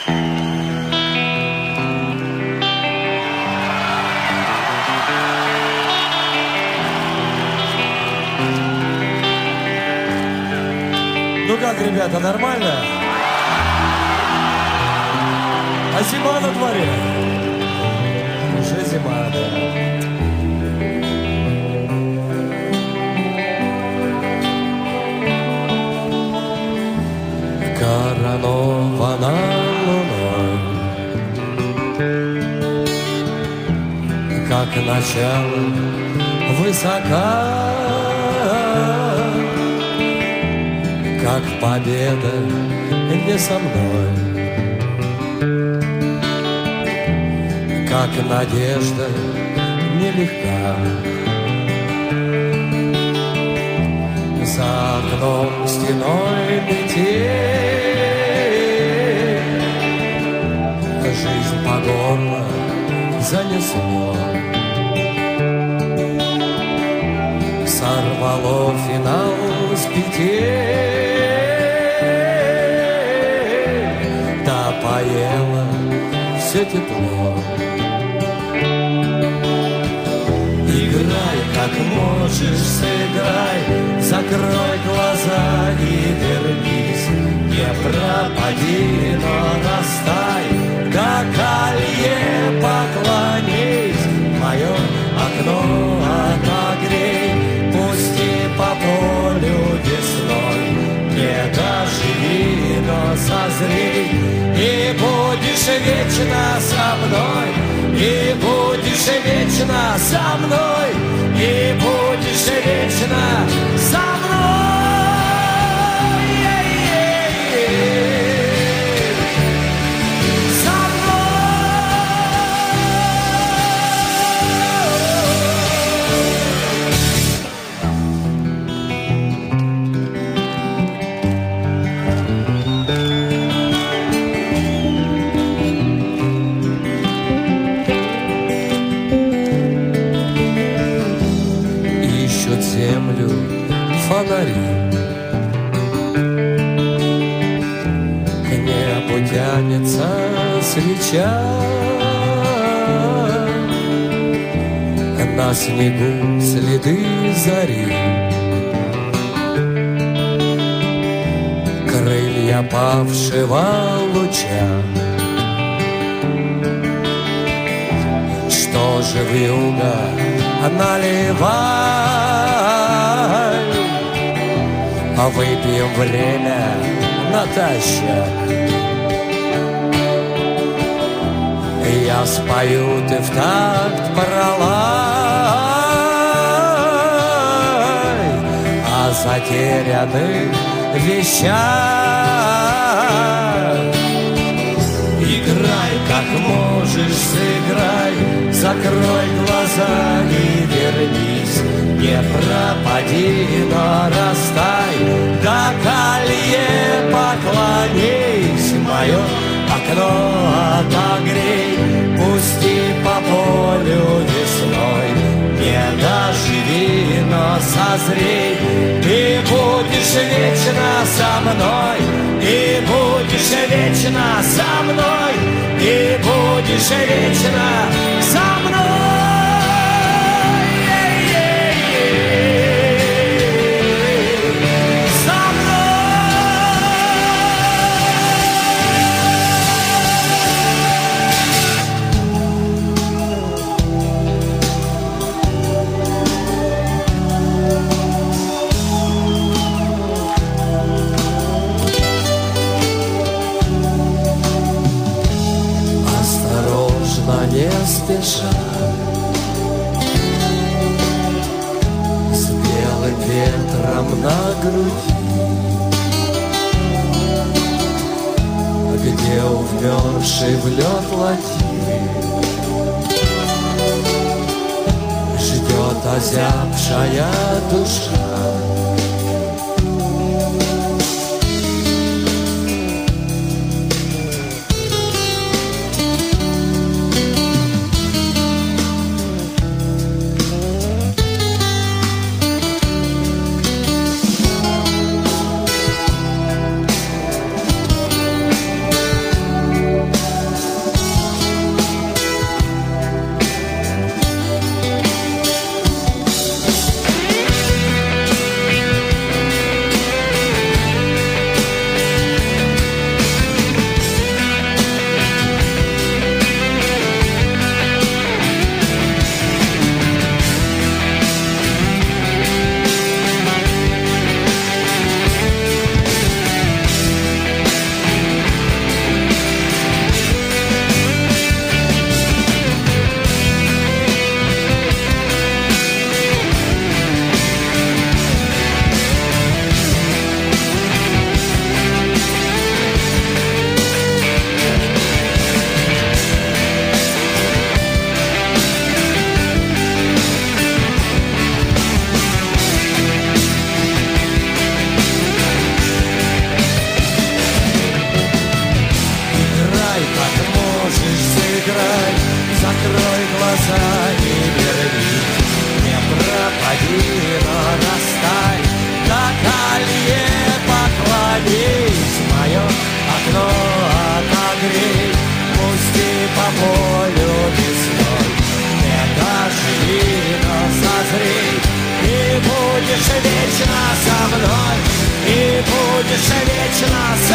Ну как, ребята, нормально? А зима на дворе? Уже зима, да. Коронована луной, как начало высока, как победа не со мной, как надежда нелегка. За окном стеной метель, жизнь по горло занесло, сорвало финал с петель, да поело все тепло. Играй, как можешь, сыграй, закрой глаза и вернись, не пропади, но растай, до колье поклонись, мое окно отогрей, пусти по полю весной, не доживи, но созрей, и будешь вечно со мной, и будешь вечно со мной, и будешь вечно со мной. Со землю фонари, к небу тянется свеча, на снегу следы зари, крылья павшего луча. Что же вьюга наливай, а выпьем время натощак. Я спою, ты в такт пролай о затерянных вещах. Играй, как можешь, сыграй, закрой глаза и вернись, не пропади, но растай, до колье поклонись, мое окно отогрей, пусти по полю весной, не доживи, но созрей, ты будешь вечно со мной, и будешь вечно со мной, и будешь вечно со мной. Не спеша, с белым ветром на груди, где увмерший в лед ладьи ждет озябшая душа. солнца не вернись, не пропади, но растай, до колье поклонись, мое окно отогрей, пусти по полю весной, не дожди, но созрей, и будешь вечно со мной, и будешь вечно со мной.